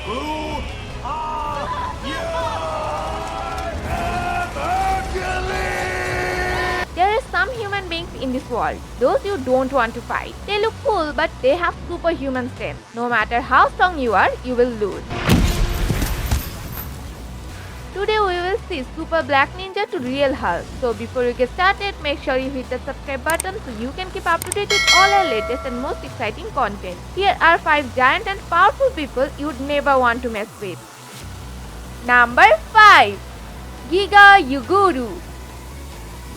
Who are you? Hercules! There are some human beings in this world, those you don't want to fight. They look cool, but they have superhuman strength. No matter how strong you are, you will lose. Today we will see Super Black Ninja to Real Hulk. So before we get started, make sure you hit the subscribe button so you can keep up to date with all our latest and most exciting content. Here are 5 giant and powerful people you'd never want to mess with. Number 5. Giga Yuguru.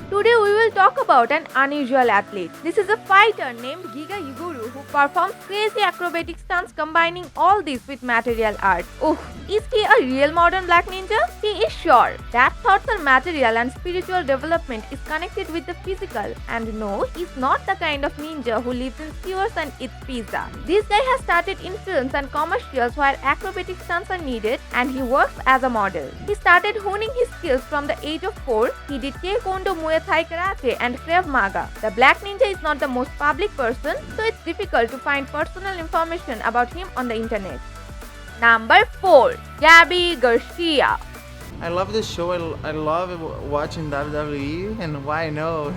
Today we will talk about an unusual athlete. This is a fighter named Giga Yuguru who performs crazy acrobatic stunts combining all this with material art. Oh, is he a real modern black ninja? He is sure that thoughts are material and spiritual development is connected with the physical. And no, he's not the kind of ninja who lives in sewers and eats pizza. This guy has started in films and commercials where acrobatic stunts are needed and he works as a model. He started honing his skills from the age of 4. He did Taekwondo, Muay Thai Karate and Krav Maga. The Black Ninja is not the most public person, so it's difficult to find personal information about him on the internet. Number 4. Gabby Garcia. I love this show. I love watching WWE, and why no,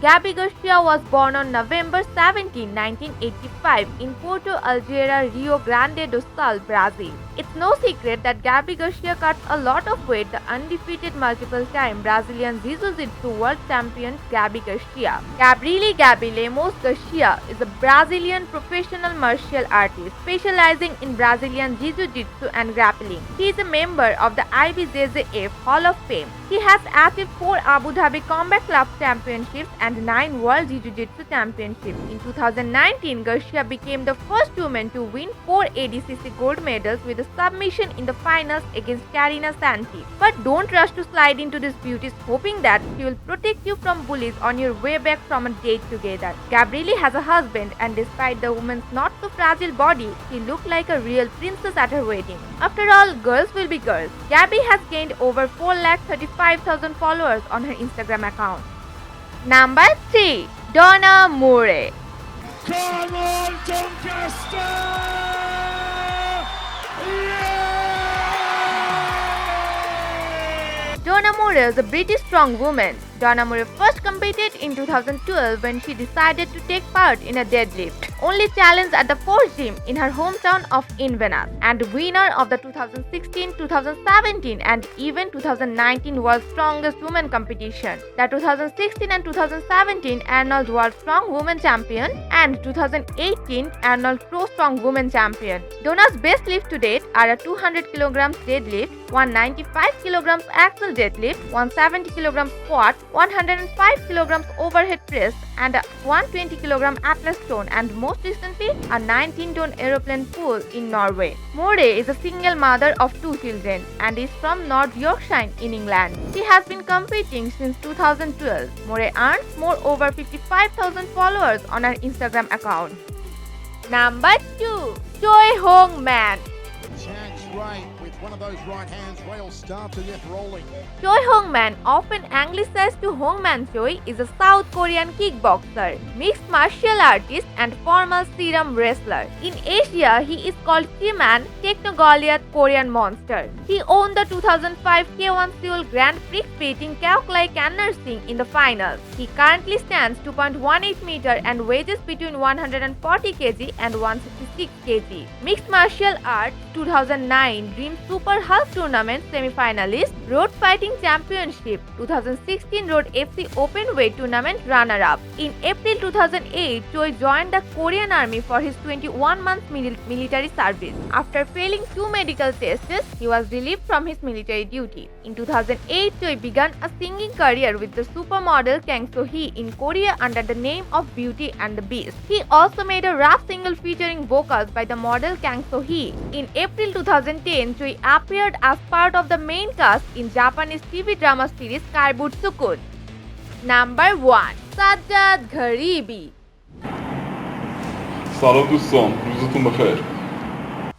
Gabby Garcia was born on November 17, 1985 in Porto Alegre, Rio Grande do Sul, Brazil. It's no secret that Gabby Garcia cuts a lot of weight. The undefeated multiple-time Brazilian Jiu-Jitsu world champion Gabby Garcia. Gabriele Gabi Lemos Garcia is a Brazilian professional martial artist specializing in Brazilian Jiu-Jitsu and grappling. He is a member of the IBJJF Hall of Fame. He has achieved 4 Abu Dhabi Combat Club championships and 9 World Jiu-Jitsu championships. In 2019, Garcia became the first woman to win 4 ADCC gold medals with a submission in the finals against Karina Santi. But don't rush to slide into these beauties hoping that she will protect you from bullies on your way back from a date together. Gabriele has a husband, and despite the woman's not so fragile body, she looked like a real princess at her wedding. After all, girls will be girls. Gabby has gained over 435,000 followers on her Instagram account. Number 3. Donna Moore. Come on, Doncaster! Yeah! Donna Moore is a British strongwoman. Donna Moore first competed in 2012 when she decided to take part in a deadlift only challenge at the Forge Gym in her hometown of Inverness, and winner of the 2016, 2017 and even 2019 World's Strongest Woman competition, the 2016 and 2017 Arnold World Strong Woman Champion and 2018 Arnold Pro Strong Woman Champion. Donna's best lift to date are a 200 kg deadlift, 195 kg axle deadlift, 170 kg squat, 105 kg overhead press and a 120 kg Atlas stone, and most recently a 19-ton aeroplane pull in Norway. Moore is a single mother of 2 children and is from North Yorkshire in England. She has been competing since 2012. Moore earns more over 55,000 followers on her Instagram account. Number 2. Choi Hong Man. Chance right with one of those right hands. Rail start to get rolling. Choi Hong Man, often anglicized to Hong Man Choi, is a South Korean kickboxer, mixed martial artist and former serum wrestler. In Asia, he is called Chi-Man, Techno-Goliath Korean Monster. He won the 2005 K1 Seoul Grand Prix beating Kaoklai Kannar Singh in the finals. He currently stands 2.18 meter and weighs between 140 kg and 166 kg. Mixed Martial Arts 2009 Dream Super Hulk Tournament semi-finalist, Road Fighting Championship 2016 Road FC Openweight Tournament runner-up. In April 2008, Choi joined the Korean Army for his 21-month military service. After failing 2 medical tests, he was relieved from his military duty. In 2008, Choi began a singing career with the supermodel Kang So-hee in Korea under the name of Beauty and the Beast. He also made a rap single featuring vocals by the model Kang So-hee. In April 2010, Choi appeared as part of the main cast in Japanese TV drama series Kaibutsukun. Number 1. Sajjad Gharibi. سلام دوستان، روزتون بخیر.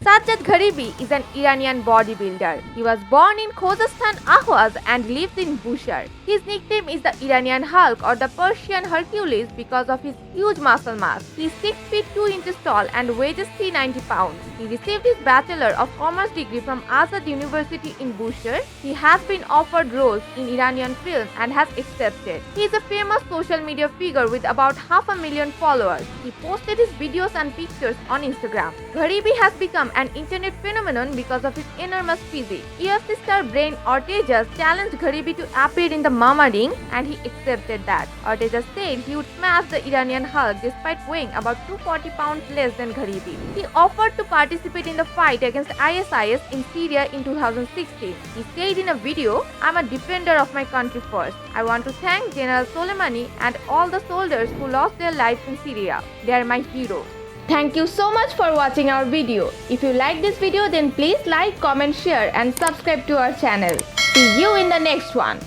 Sajjad Gharibi is an Iranian bodybuilder. He was born in Khuzestan, Ahvaz and lives in Bushehr. His nickname is the Iranian Hulk or the Persian Hercules because of his huge muscle mass. He is 6 feet 2 inches tall and weighs 390 pounds. He received his Bachelor of Commerce degree from Azad University in Bushehr. He has been offered roles in Iranian films and has accepted. He is a famous social media figure with about 500,000 followers. He posted his videos and pictures on Instagram. Gharibi has become an internet phenomenon because of his enormous physique. UFC star Brain Ortegas challenged Gharibi to appear in the Mama Ring and he accepted that. Ortegas said he would smash the Iranian Hulk despite weighing about 240 pounds less than Gharibi. He offered to participate in the fight against ISIS in Syria in 2016. He said in a video, "I'm a defender of my country first. I want to thank General Soleimani and all the soldiers who lost their lives in Syria. They are my heroes." Thank you so much for watching our video. If you like this video then please like, comment, share and subscribe to our channel. See you in the next one.